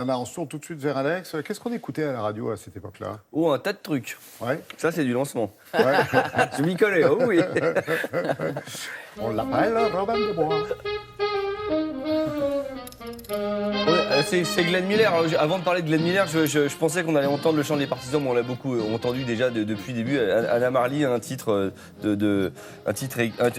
On se tourne tout de suite vers Alex. Qu'est-ce qu'on écoutait à la radio à cette époque-là? Oh, un tas de trucs. Ouais. Ça, c'est du lancement. Ouais. Je m'y connais, oh oui. On l'appelle Robin des Bois. Ouais, c'est Glenn Miller. Alors, avant de parler de Glenn Miller, je pensais qu'on allait entendre le chant des partisans, mais on l'a beaucoup entendu déjà depuis le début. Anna Marley, un titre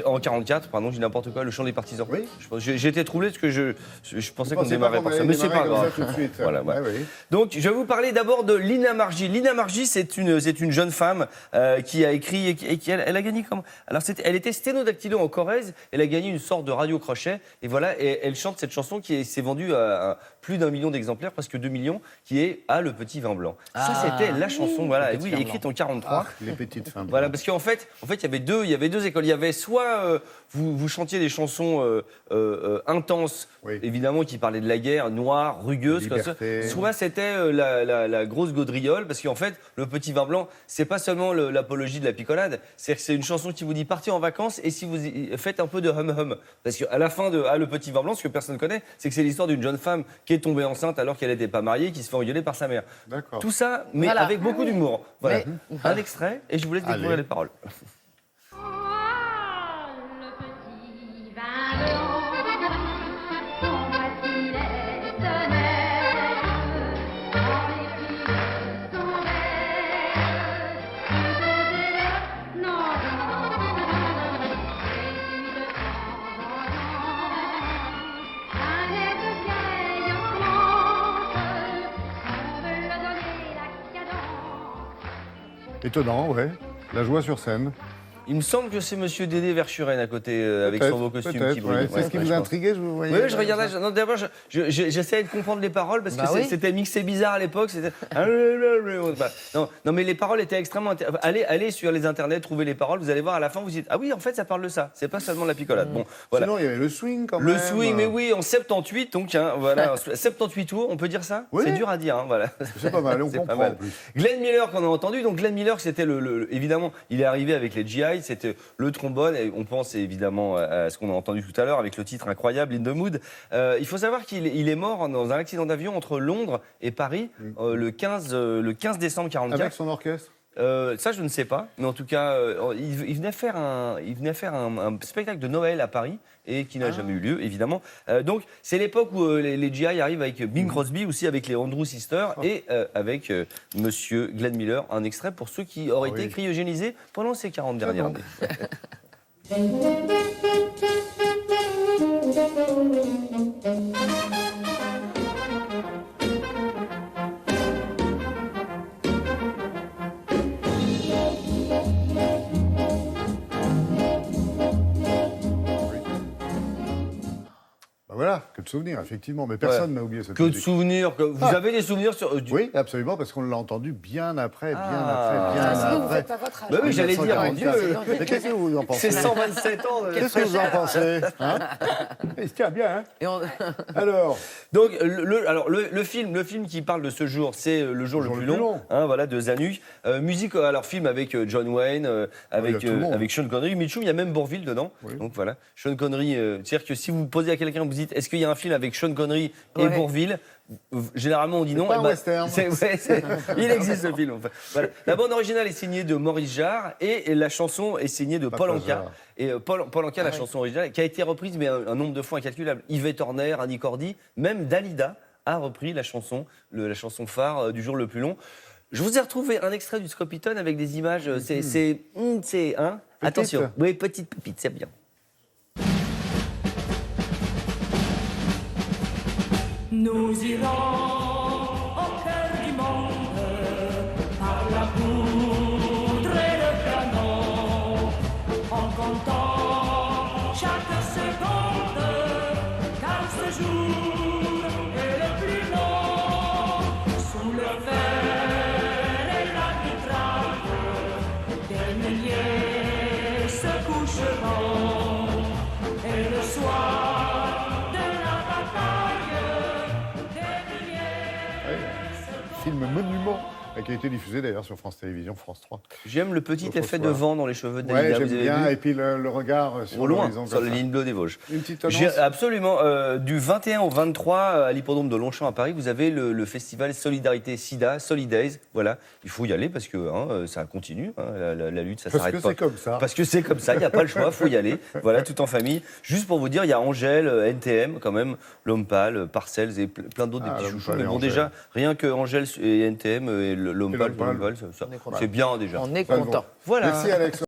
en 44, pardon, j'ai n'importe quoi, le chant des partisans. Oui. J'ai été troublé parce que je pensais qu'on démarrait par ça, mais c'est pas grave. Tout de suite. Voilà, ouais. Oui. Donc, je vais vous parler d'abord de Lina Margie. Lina Margie, c'est une jeune femme qui a écrit et qui elle a gagné comment? Alors, elle était sténodactylo en Corrèze. Elle a gagné une sorte de radio-crochet. Et voilà, et elle chante cette chanson qui s'est vendue à plus d'1 million d'exemplaires, presque 2 millions, qui est Ah, le petit vin blanc. Ça, c'était la chanson, voilà, oui, écrite en 43. Ah, les petites femmes. Voilà, parce qu'en fait, il y avait deux écoles. Il y avait soit vous chantiez des chansons intenses, oui, évidemment, qui parlaient de la guerre, noire, rugueuse, comme ça. Soit c'était la grosse gaudriole, parce qu'en fait, le petit vin blanc, c'est pas seulement l'apologie de la picolade, c'est que c'est une chanson qui vous dit partez en vacances et si vous faites un peu de hum-hum. Parce qu'à la fin de Ah, le petit vin blanc, ce que personne ne connaît, c'est que c'est l'histoire d'une jeune femme qui est tombée enceinte alors qu'elle n'était pas mariée, qui se fait engueuler par sa mère. D'accord. Tout ça, mais voilà, avec beaucoup d'humour. Voilà. Mais... Un extrait, et je vous laisse découvrir les paroles. Ah, le petit vin blanc, son voici les tonnerres, dans les filles son verre, non, et puis de temps en temps, un air de vieille amante, on veut le donner la cadence. Étonnant, ouais. La joie sur scène. Il me semble que c'est Monsieur Dédé Verschuren à côté, avec son beau costume qui brille. Ouais. C'est ce qui vous intriguait, je vous voyais. Oui, je regardais. Non, d'abord, j'essayais de comprendre les paroles parce que c'était mixé bizarre à l'époque. C'était. Non, mais les paroles étaient extrêmement. Allez sur les internets, trouvez les paroles. Vous allez voir à la fin, vous dites ah oui, en fait, ça parle de ça. C'est pas seulement la picolade. Bon, voilà. Sinon, il y avait le swing quand même. Le swing, mais oui, en 78, donc voilà, 78 tours, on peut dire ça. Oui. C'est dur à dire, voilà. C'est pas mal, on comprend en plus. Glenn Miller qu'on a entendu, donc Glenn Miller, c'était évidemment, il est arrivé avec les GI. C'était le trombone, et on pense évidemment à ce qu'on a entendu tout à l'heure avec le titre incroyable, In the Mood. Il faut savoir qu'il est mort dans un accident d'avion entre Londres et Paris le 15 décembre 1944. Avec son orchestre. Ça, je ne sais pas, mais en tout cas, il venait faire un spectacle de Noël à Paris et qui n'a jamais eu lieu, évidemment. Donc, c'est l'époque où les GI arrivent avec Bing Crosby, aussi avec les Andrew Sisters et avec Monsieur Glenn Miller. Un extrait pour ceux qui auraient été cryogénisés pendant ces 40 dernières années. Voilà, que de souvenirs, effectivement. Mais personne n'a oublié cette Que de musique. souvenirs. Vous avez des souvenirs sur... Oui, absolument, parce qu'on l'a entendu bien après, bien Sinon, vous après. faites pas votre âge. Bah oui, j'allais dire, mon Dieu. Mais qu'est-ce que vous en pensez? C'est 127 ans. Qu'est-ce que vous en pensez, hein? Il se tient bien, hein? Et on... Alors, Donc, le film qui parle de ce jour, c'est Le jour le plus long, hein, voilà, de Zanuck. Musique, alors film avec John Wayne, avec Sean Connery, Mitchum, il y a même Bourvil dedans. Oui. Donc voilà, Sean Connery, c'est-à-dire que si vous posez à quelqu'un, vous dites, est-ce qu'il y a un film avec Sean Connery et Bourvil? Généralement, on dit non. Pas un western. Il existe ce film. Enfin, voilà. La bande originale est signée de Maurice Jarre et la chanson est signée de Paul Anka. Et Paul Anka, la chanson originale, qui a été reprise mais un nombre de fois incalculable. Yvette Horner, Annie Cordy, même Dalida a repris la chanson phare du jour le plus long. Je vous ai retrouvé un extrait du Scopitone avec des images. Attention. Oui, petite pépite, c'est bien. Nous irons au cœur du monde par la poudre et le canon en comptant chaque seconde car ce jour est le plus long sous le fer et la mitraille des milliers se coucheront et le soir de la bataille. film monument. Et qui a été diffusée d'ailleurs sur France Télévisions, France 3. J'aime le petit L'autre effet de soir. vent dans les cheveux de Ouais, Dalida, j'aime vous avez bien. vu Et puis le regard sur Au loin, l'horizon sur comme la ça. ligne bleue des Vosges. Une petite annonce. Absolument. Du 21 au 23 à l'hippodrome de Longchamp à Paris, vous avez le festival Solidarité SIDA, Solidays. Voilà, il faut y aller parce que ça continue, la lutte, ça Parce s'arrête que pas. c'est comme ça. Parce que c'est comme ça, il n'y a pas le choix, il faut y aller. Voilà, tout en famille. Juste pour vous dire, il y a Angèle, NTM quand même, L'Homme Pâle, Parcells et plein d'autres des petits L'Homme chouchous. Pâle Mais et bon, Angèle. déjà, rien que Angèle et NTM et L'Homme Et Pâle, L'Homme Pâle. c'est On est content. bien déjà. On est Ça, bon. content. Voilà. Merci Alex.